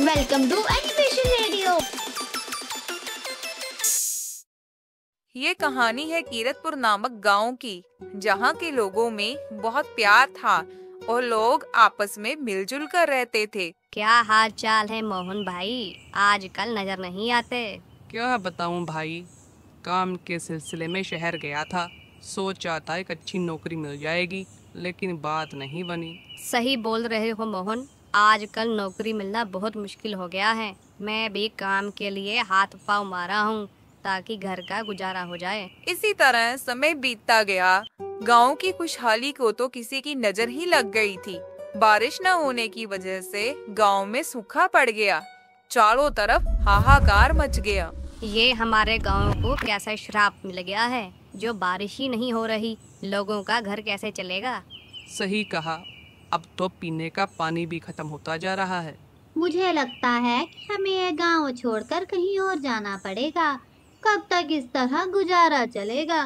Welcome to animation radio. ये कहानी है कीरतपुर नामक गांव की, जहां के लोगों में बहुत प्यार था और लोग आपस में मिलजुल कर रहते थे। क्या हाल चाल है मोहन भाई? आजकल नजर नहीं आते। क्या बताऊं भाई, काम के सिलसिले में शहर गया था। सोचा था एक अच्छी नौकरी मिल जाएगी, लेकिन बात नहीं बनी। सही बोल रहे हो मोहन, आजकल नौकरी मिलना बहुत मुश्किल हो गया है। मैं भी काम के लिए हाथ पाँव मारा हूँ ताकि घर का गुजारा हो जाए। इसी तरह समय बीतता गया। गांव की खुशहाली को तो किसी की नजर ही लग गई थी। बारिश न होने की वजह से गांव में सूखा पड़ गया। चारों तरफ हाहाकार मच गया। ये हमारे गांव को कैसा श्राप मिल गया है, जो बारिश ही नहीं हो रही। लोगों का घर कैसे चलेगा? सही कहा, अब तो पीने का पानी भी खत्म होता जा रहा है। मुझे लगता है कि हमें यह गांव छोड़कर कहीं और जाना पड़ेगा। कब तक इस तरह गुजारा चलेगा?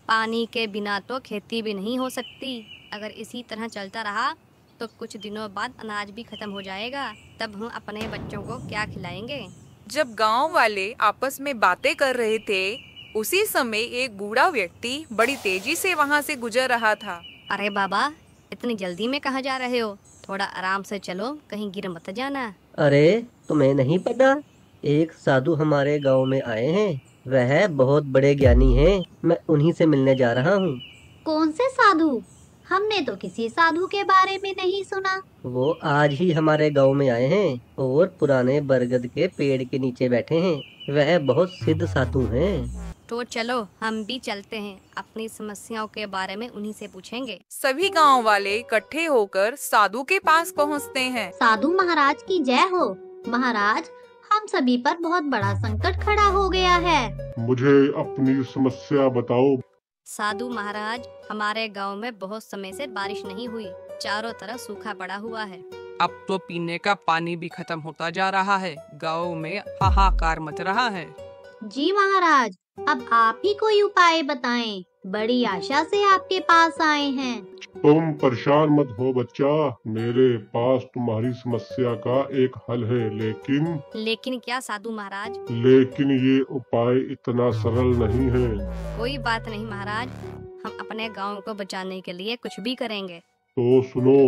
पानी के बिना तो खेती भी नहीं हो सकती। अगर इसी तरह चलता रहा तो कुछ दिनों बाद अनाज भी खत्म हो जाएगा। तब हम अपने बच्चों को क्या खिलाएंगे? जब गांव वाले आपस में बातें कर रहे थे, उसी समय एक बूढ़ा व्यक्ति बड़ी तेजी से वहां से गुजर रहा था। अरे बाबा, इतनी जल्दी में कहाँ जा रहे हो? थोड़ा आराम से चलो, कहीं गिर मत जाना। अरे तुम्हें नहीं पता, एक साधु हमारे गांव में आए हैं। वह बहुत बड़े ज्ञानी हैं। मैं उन्हीं से मिलने जा रहा हूँ। कौन से साधु? हमने तो किसी साधु के बारे में नहीं सुना। वो आज ही हमारे गांव में आए हैं और पुराने बरगद के पेड़ के नीचे बैठे हैं। वह बहुत सिद्ध साधु हैं। तो चलो हम भी चलते हैं, अपनी समस्याओं के बारे में उन्हीं से पूछेंगे। सभी गांव वाले इकट्ठे होकर साधु के पास पहुंचते हैं। साधु महाराज की जय हो। महाराज, हम सभी पर बहुत बड़ा संकट खड़ा हो गया है। मुझे अपनी समस्या बताओ। साधु महाराज, हमारे गांव में बहुत समय से बारिश नहीं हुई। चारों तरफ सूखा पड़ा हुआ है। अब तो पीने का पानी भी खत्म होता जा रहा है। गांव में हाहाकार मच रहा है। जी महाराज, अब आप ही कोई उपाय बताएं। बड़ी आशा से आपके पास आए हैं। तुम परेशान मत हो बच्चा, मेरे पास तुम्हारी समस्या का एक हल है। लेकिन क्या साधु महाराज? लेकिन ये उपाय इतना सरल नहीं है। कोई बात नहीं महाराज, हम अपने गांव को बचाने के लिए कुछ भी करेंगे। तो सुनो,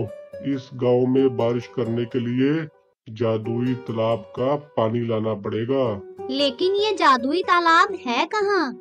इस गांव में बारिश करने के लिए जादुई तालाब का पानी लाना पड़ेगा। लेकिन ये जादुई तालाब है कहाँ?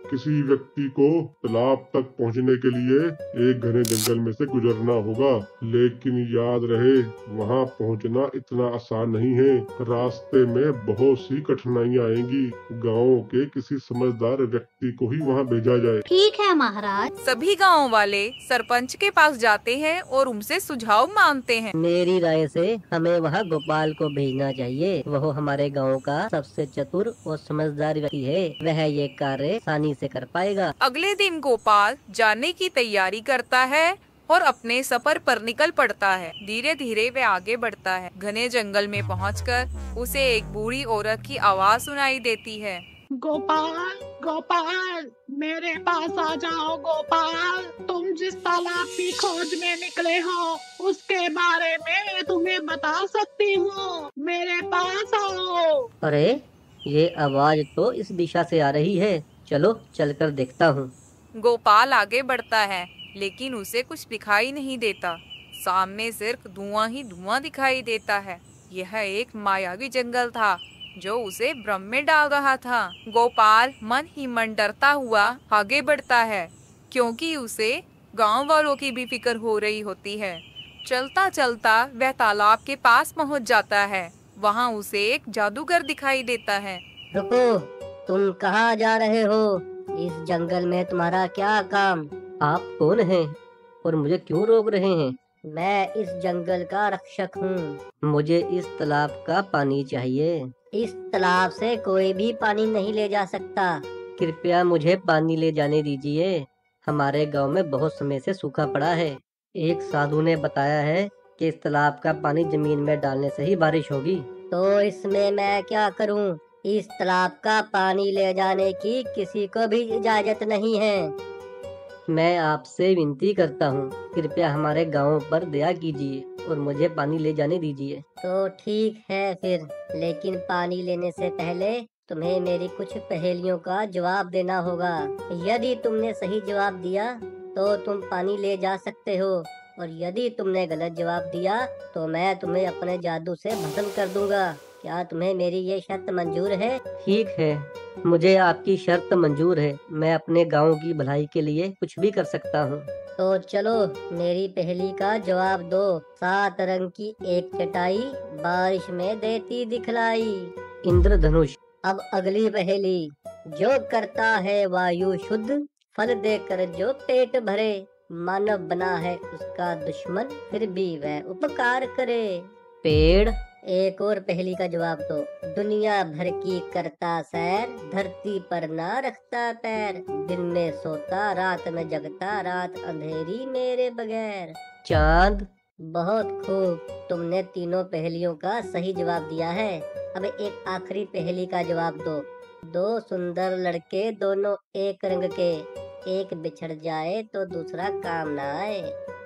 किसी व्यक्ति को तालाब तक पहुंचने के लिए एक घने जंगल में से गुजरना होगा। लेकिन याद रहे, वहां पहुंचना इतना आसान नहीं है। रास्ते में बहुत सी कठिनाइयां आएंगी। गांव के किसी समझदार व्यक्ति को ही वहां भेजा जाए। ठीक है महाराज। सभी गांव वाले सरपंच के पास जाते हैं और उनसे सुझाव मांगते हैं। मेरी राय से हमें वहाँ गोपाल को भेजना चाहिए। वह हमारे गांव का सबसे चतुर और समझदार व्यक्ति है। वह ये कार्य आसानी से कर पाएगा। अगले दिन गोपाल जाने की तैयारी करता है और अपने सफर पर निकल पड़ता है। धीरे धीरे वह आगे बढ़ता है। घने जंगल में पहुंचकर उसे एक बूढ़ी औरत की आवाज सुनाई देती है। गोपाल, गोपाल, मेरे पास आ जाओ गोपाल। तुम जिस तालाब की खोज में निकले हो, उसके बारे में मैं तुम्हें बता सकती हूँ। मेरे पास आओ। अरे ये आवाज तो इस दिशा से आ रही है। चलो चलकर देखता हूँ। गोपाल आगे बढ़ता है, लेकिन उसे कुछ दिखाई नहीं देता। सामने सिर्फ धुआं ही धुआं दिखाई देता है। यह एक मायावी जंगल था जो उसे भ्रम में डाल रहा था। गोपाल मन ही मन डरता हुआ आगे बढ़ता है, क्योंकि उसे गांव वालों की भी फिक्र हो रही होती है। चलता चलता वह तालाब के पास पहुंच जाता है। वहां उसे एक जादूगर दिखाई देता है। रुको, तुम कहाँ जा रहे हो? इस जंगल में तुम्हारा क्या काम? आप कौन हैं और मुझे क्यों रोक रहे हैं? मैं इस जंगल का रक्षक हूँ। मुझे इस तालाब का पानी चाहिए। इस तालाब से कोई भी पानी नहीं ले जा सकता। कृपया मुझे पानी ले जाने दीजिए। हमारे गांव में बहुत समय से सूखा पड़ा है। एक साधु ने बताया है कि इस तालाब का पानी जमीन में डालने से ही बारिश होगी। तो इसमें मैं क्या करूं? इस तालाब का पानी ले जाने की किसी को भी इजाजत नहीं है। मैं आपसे विनती करता हूँ, कृपया हमारे गांव पर दया कीजिए और मुझे पानी ले जाने दीजिए। तो ठीक है फिर, लेकिन पानी लेने से पहले तुम्हें मेरी कुछ पहेलियों का जवाब देना होगा। यदि तुमने सही जवाब दिया तो तुम पानी ले जा सकते हो, और यदि तुमने गलत जवाब दिया तो मैं तुम्हें अपने जादू से भस्म कर दूंगा। क्या तुम्हें मेरी ये शर्त मंजूर है? ठीक है, मुझे आपकी शर्त मंजूर है। मैं अपने गांव की भलाई के लिए कुछ भी कर सकता हूँ। तो चलो मेरी पहेली का जवाब दो। 7 रंग की एक चटाई, बारिश में देती दिखलाई। इंद्रधनुष। अब अगली पहेली। जो करता है वायु शुद्ध, फल देकर जो पेट भरे, मानव बना है उसका दुश्मन, फिर भी वह उपकार करे। पेड़। एक और पहेली का जवाब दो। दुनिया भर की करता सैर, धरती पर ना रखता पैर, दिन में सोता रात में जगता, रात अंधेरी मेरे बगैर। चांद। बहुत खूब, तुमने तीनों पहेलियों का सही जवाब दिया है। अब एक आखिरी पहेली का जवाब दो। 2 सुंदर लड़के दोनों एक रंग के, एक बिछड़ जाए तो दूसरा काम ना आए।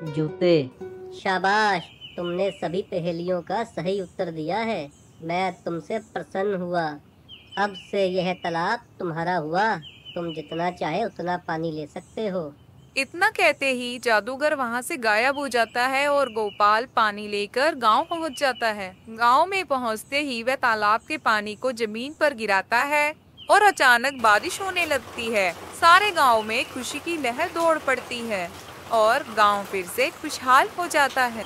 जूते। शाबाश, तुमने सभी पहेलियों का सही उत्तर दिया है। मैं तुमसे प्रसन्न हुआ। अब से यह तालाब तुम्हारा हुआ। तुम जितना चाहे उतना पानी ले सकते हो। इतना कहते ही जादूगर वहाँ से गायब हो जाता है और गोपाल पानी लेकर गांव पहुँच जाता है। गांव में पहुँचते ही वह तालाब के पानी को जमीन पर गिराता है और अचानक बारिश होने लगती है। सारे गांव में खुशी की लहर दौड़ पड़ती है और गांव फिर से खुशहाल हो जाता है।